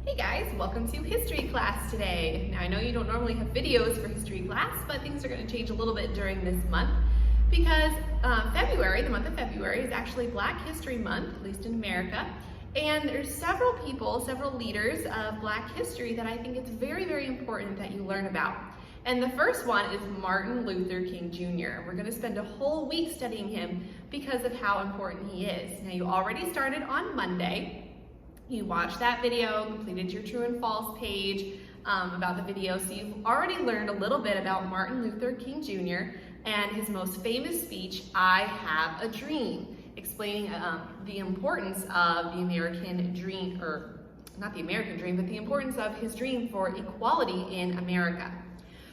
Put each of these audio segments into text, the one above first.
Hey guys, welcome to history class today. Now I know you don't normally have videos for history class, but things are going to change a little bit during this month because February, the month of February, is actually Black History Month, at least in America. And there's several people, several leaders of Black history that I think it's very, very important that you learn about. And the first one is Martin Luther King Jr. We're going to spend a whole week studying him because of how important he is. Now you already started on Monday. You watched that video, completed your true and false page about the video, so you've already learned a little bit about Martin Luther King Jr. and his most famous speech, I Have a Dream, explaining the importance of the American dream, or not the American dream, but the importance of his dream for equality in America.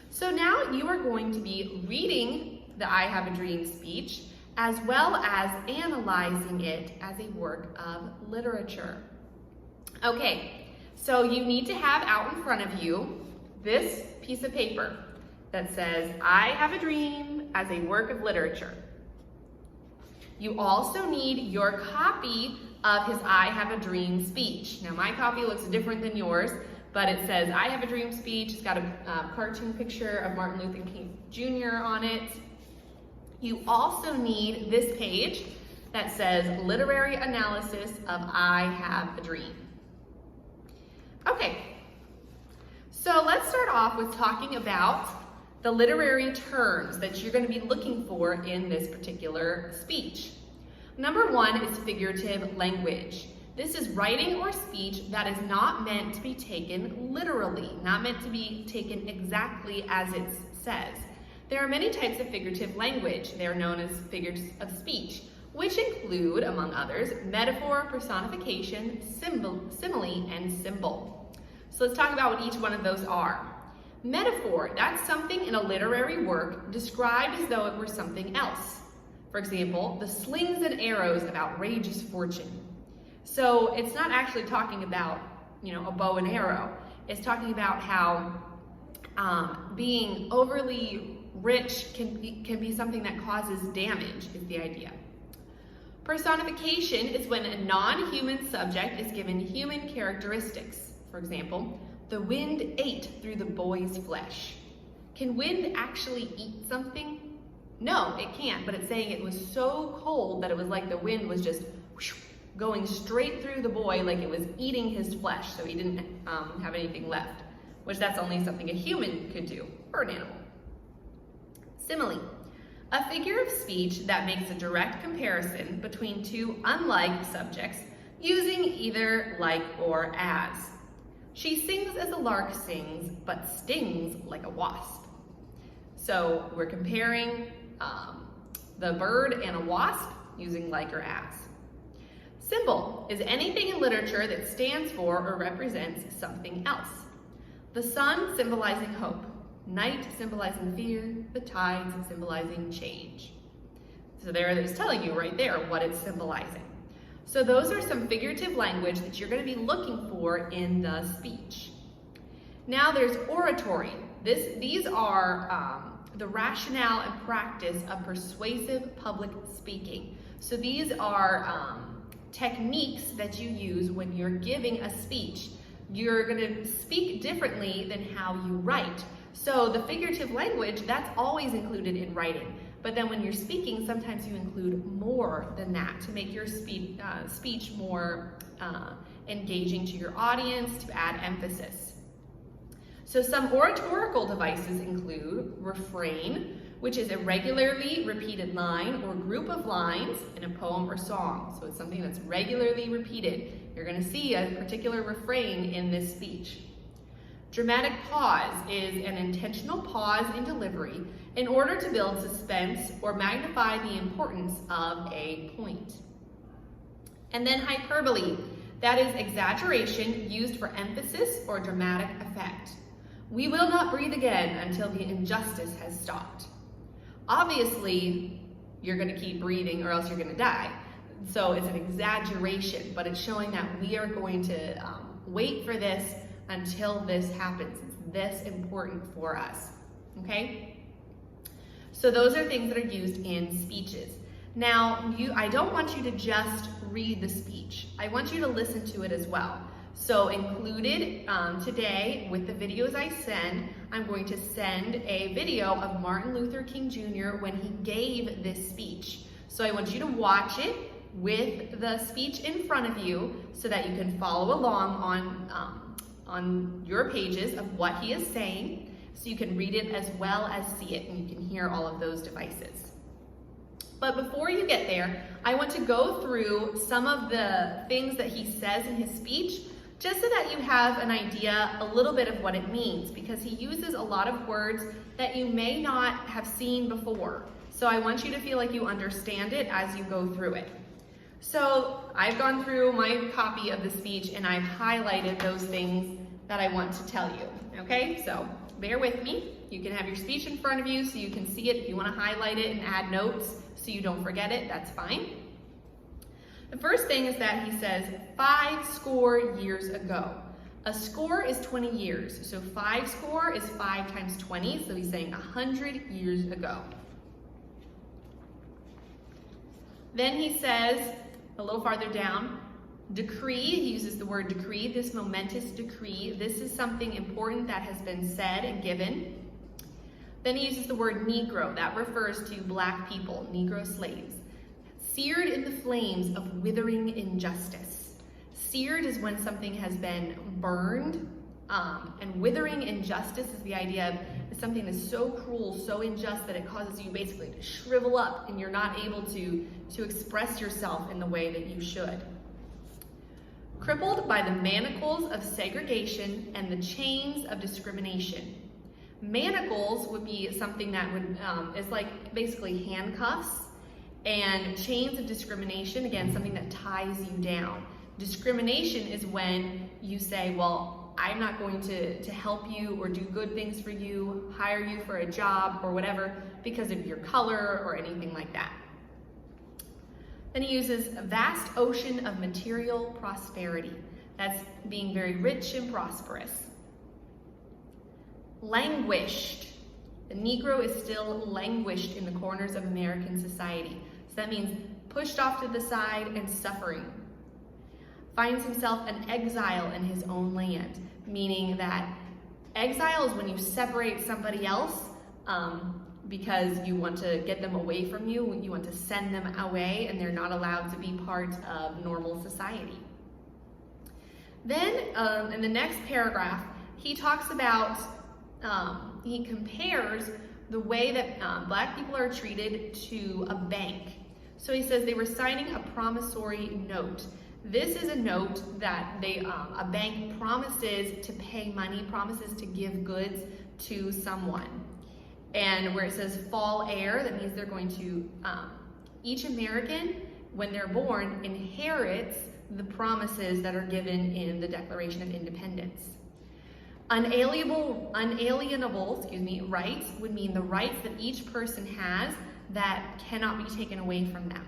So now you are going to be reading the I Have a Dream speech, as well as analyzing it as a work of literature. Okay, so you need to have out in front of you this piece of paper that says, I have a dream as a work of literature. You also need your copy of his I Have a Dream speech. Now my copy looks different than yours, but it says, I Have a Dream speech. It's got a cartoon picture of Martin Luther King Jr. on it. You also need this page that says, Literary Analysis of I Have a Dream. Okay, so let's start off with talking about the literary terms that you're going to be looking for in this particular speech. Number one is figurative language. This is writing or speech that is not meant to be taken literally, not meant to be taken exactly as it says. There are many types of figurative language. They are known as figures of speech, which include, among others, metaphor, personification, simile, and symbol. So let's talk about what each one of those are. Metaphor, that's something in a literary work described as though it were something else. For example, the slings and arrows of outrageous fortune. So it's not actually talking about, a bow and arrow. It's talking about how being overly rich can be something that causes damage, is the idea. Personification is when a non-human subject is given human characteristics. For example, the wind ate through the boy's flesh. Can wind actually eat something? No, it can't, but it's saying it was so cold that it was like the wind was just going straight through the boy like it was eating his flesh, so he didn't have anything left, which that's only something a human could do, or an animal. Simile. A figure of speech that makes a direct comparison between two unlike subjects using either like or as. She sings as a lark sings, but stings like a wasp. So we're comparing the bird and a wasp using like or as. Symbol is anything in literature that stands for or represents something else. The sun symbolizing hope. Night symbolizing fear, the tides symbolizing change. So there it is telling you right there what it's symbolizing. So those are some figurative language that you're going to be looking for in the speech. Now there's oratory. These are the rationale and practice of persuasive public speaking. So these are techniques that you use when you're giving a speech. You're going to speak differently than how you write. So the figurative language, that's always included in writing. But then when you're speaking, sometimes you include more than that to make your speech more engaging to your audience, to add emphasis. So some oratorical devices include refrain, which is a regularly repeated line or group of lines in a poem or song. So it's something that's regularly repeated. You're going to see a particular refrain in this speech. Dramatic pause is an intentional pause in delivery in order to build suspense or magnify the importance of a point. And then hyperbole, that is exaggeration used for emphasis or dramatic effect. We will not breathe again until the injustice has stopped. Obviously, you're going to keep breathing or else you're going to die. So it's an exaggeration, but it's showing that we are going to wait for this until this happens. It's this important for us, okay? So those are things that are used in speeches. Now, I don't want you to just read the speech. I want you to listen to it as well. So included today with the videos I send, I'm going to send a video of Martin Luther King Jr. when he gave this speech. So I want you to watch it with the speech in front of you so that you can follow along on your pages of what he is saying, so you can read it as well as see it, and you can hear all of those devices. But before you get there, I want to go through some of the things that he says in his speech, just so that you have an idea a little bit of what it means, because he uses a lot of words that you may not have seen before. So I want you to feel like you understand it as you go through it. So I've gone through my copy of the speech and I've highlighted those things that I want to tell you, okay? So bear with me. You can have your speech in front of you so you can see it. If you want to highlight it and add notes so you don't forget it, that's fine. The first thing is that he says 50 years ago. A score is 20 years, so 50 is 5 times 20, so he's saying 100 years ago. Then he says, a little farther down, decree, he uses the word decree, this momentous decree. This is something important that has been said and given. Then he uses the word Negro, that refers to black people, Negro slaves. Seared in the flames of withering injustice. Seared is when something has been burned, and withering injustice is the idea of something that's so cruel, so unjust that it causes you basically to shrivel up and you're not able to express yourself in the way that you should. Crippled by the manacles of segregation and the chains of discrimination. Manacles would be something that would is like basically handcuffs, and chains of discrimination, again, something that ties you down. Discrimination is when you say, well, I'm not going to help you or do good things for you, hire you for a job or whatever because of your color or anything like that. Then he uses a vast ocean of material prosperity. That's being very rich and prosperous. Languished. The Negro is still languished in the corners of American society. So that means pushed off to the side and suffering. Finds himself an exile in his own land, meaning that exile is when you separate somebody else because you want to get them away from you, you want to send them away, and they're not allowed to be part of normal society. Then in the next paragraph, he talks about, he compares the way that black people are treated to a bank. So he says they were signing a promissory note. This is a note that a bank promises to pay money, promises to give goods to someone. And where it says fall heir, that means they're going to, each American, when they're born, inherits the promises that are given in the Declaration of Independence. Unalienable rights would mean the rights that each person has that cannot be taken away from them.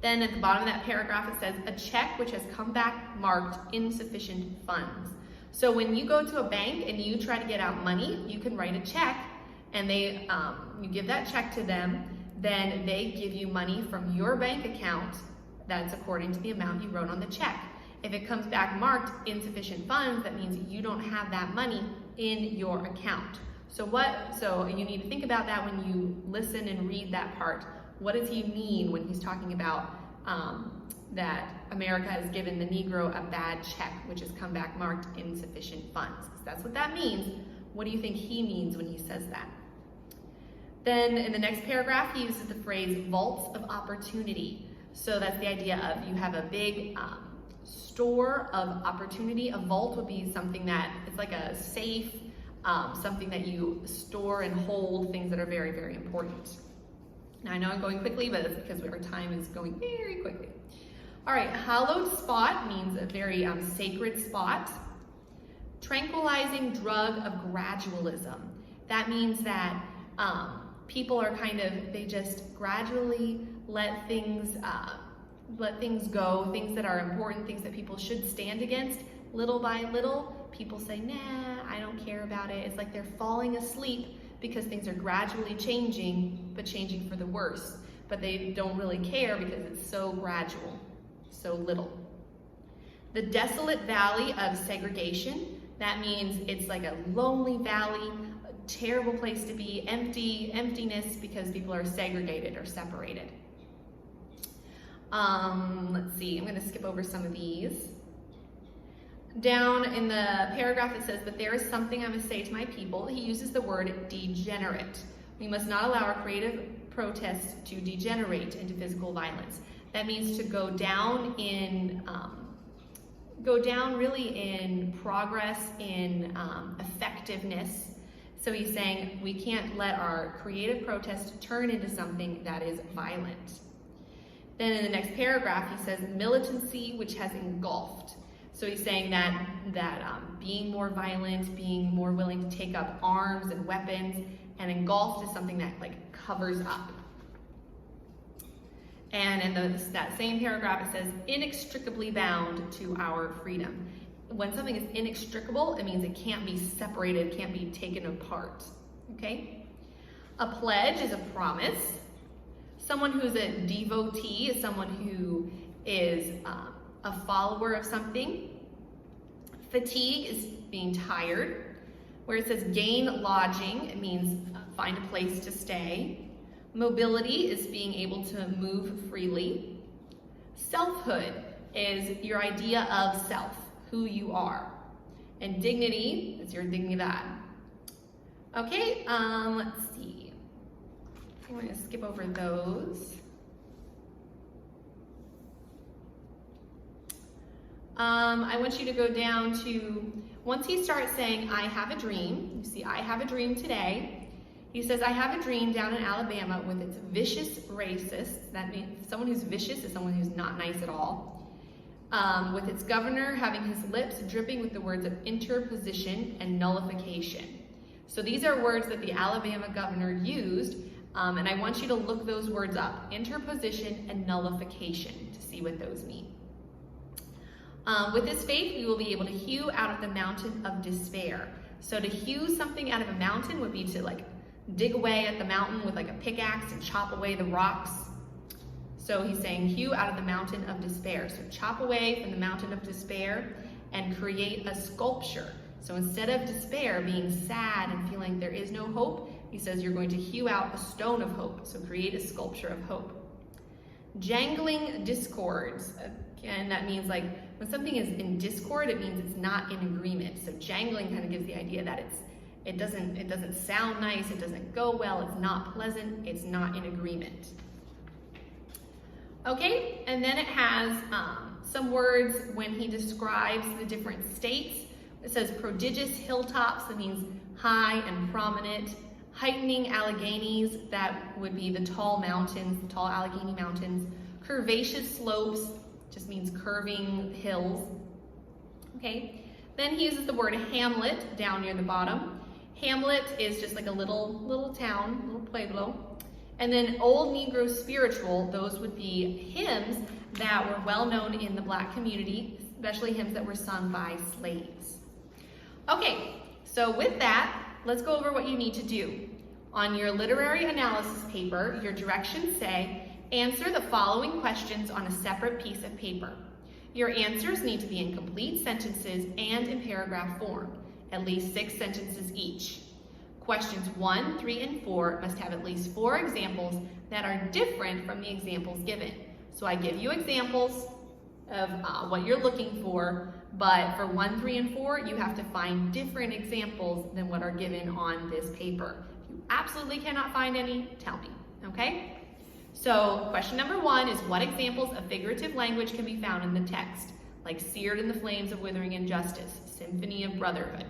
Then at the bottom of that paragraph, it says a check which has come back marked insufficient funds. So when you go to a bank and you try to get out money, you can write a check and you give that check to them, then they give you money from your bank account that's according to the amount you wrote on the check. If it comes back marked insufficient funds, that means you don't have that money in your account. So you need to think about that when you listen and read that part. What does he mean when he's talking about that America has given the Negro a bad check, which has come back marked insufficient funds? Because that's what that means. What do you think he means when he says that? Then in the next paragraph, he uses the phrase vaults of opportunity. So that's the idea of you have a big store of opportunity. A vault would be something that it's like a safe, something that you store and hold things that are very, very important. Now I know I'm going quickly, but it's because our time is going very quickly. All right, hallowed spot means a very sacred spot. Tranquilizing drug of gradualism. That means that people are they just gradually let things go, things that are important, things that people should stand against, little by little. People say, nah, I don't care about it. It's like they're falling asleep because things are gradually changing, but changing for the worse. But they don't really care because it's so gradual, so little. The desolate valley of segregation, that means it's like a lonely valley, a terrible place to be, emptiness because people are segregated or separated. Let's see, I'm gonna skip over some of these. Down in the paragraph it says, but there is something I must say to my people. He uses the word degenerate. We must not allow our creative protests to degenerate into physical violence. That means to go down really in progress, in effectiveness. So he's saying we can't let our creative protest turn into something that is violent. Then in the next paragraph he says militancy which has engulfed. So he's saying that being more violent, being more willing to take up arms and weapons, and engulfed is something that like covers up. And in that same paragraph it says inextricably bound to our freedom. When something is inextricable, it means it can't be separated, can't be taken apart. Okay? A pledge is a promise. Someone who's a devotee is someone who is a follower of something. Fatigue is being tired. Where it says gain lodging, it means find a place to stay. Mobility is being able to move freely. Selfhood is your idea of self, who you are. And dignity is your dignidad. Okay, let's see. I'm going to skip over those. I want you to go down to, once he starts saying, I have a dream, you see, I have a dream today. He says, I have a dream down in Alabama with its vicious racists. That means someone who's vicious is someone who's not nice at all. With its governor having his lips dripping with the words of interposition and nullification. So these are words that the Alabama governor used, and I want you to look those words up, interposition and nullification, to see what those mean. With this faith, we will be able to hew out of the mountain of despair. So to hew something out of a mountain would be to like dig away at the mountain with like a pickaxe and chop away the rocks. So he's saying hew out of the mountain of despair. So chop away from the mountain of despair and create a sculpture. So instead of despair, being sad and feeling there is no hope, he says you're going to hew out a stone of hope. So create a sculpture of hope. Jangling discords. Again, that means like when something is in discord, it means it's not in agreement. So jangling kind of gives the idea that it doesn't sound nice, it doesn't go well, it's not pleasant, it's not in agreement. Okay, and then it has some words when he describes the different states. It says prodigious hilltops, that means high and prominent. Heightening Alleghenies, that would be the tall mountains, the tall Allegheny mountains. Curvaceous slopes, just means curving hills. Okay, then he uses the word hamlet down near the bottom. Hamlet is just like a little town, little pueblo. And then Old Negro spiritual, those would be hymns that were well known in the Black community, especially hymns that were sung by slaves. Okay, so with that, let's go over what you need to do. On your literary analysis paper, your directions say, answer the following questions on a separate piece of paper. Your answers need to be in complete sentences and in paragraph form, at least 6 sentences each. Questions 1, 3, and 4 must have at least 4 examples that are different from the examples given. So I give you examples of what you're looking for, but for 1, 3, and 4, you have to find different examples than what are given on this paper. If you absolutely cannot find any, tell me, okay? So question number 1 is what examples of figurative language can be found in the text, like seared in the flames of withering injustice, symphony of brotherhood.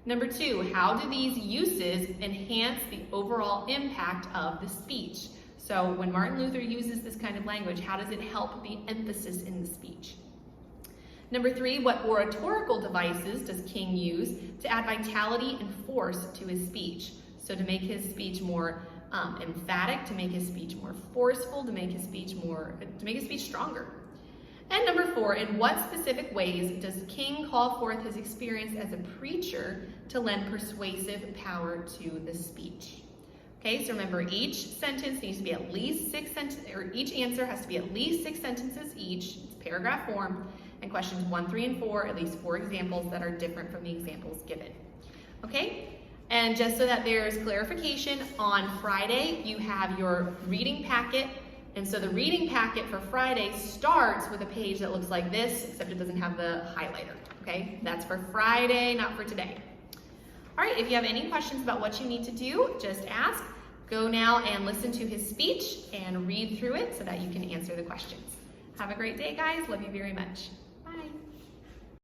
Number 2, how do these uses enhance the overall impact of the speech? So when Martin Luther uses this kind of language, how does it help the emphasis in the speech? Number 3, what oratorical devices does King use to add vitality and force to his speech? So to make his speech more emphatic, to make his speech more forceful, to make his speech stronger. And number 4, in what specific ways does King call forth his experience as a preacher to lend persuasive power to the speech? Okay, so remember each sentence needs to be at least 6 sentences, or each answer has to be at least 6 sentences each. It's paragraph form, and questions 1, 3, and 4, at least 4 examples that are different from the examples given. Okay? And just so that there's clarification, on Friday you have your reading packet, and so the reading packet for Friday starts with a page that looks like this, except it doesn't have the highlighter. Okay? That's for Friday, not for today. All right, if you have any questions about what you need to do, just ask. Go now and listen to his speech and read through it so that you can answer the questions. Have a great day, guys. Love you very much.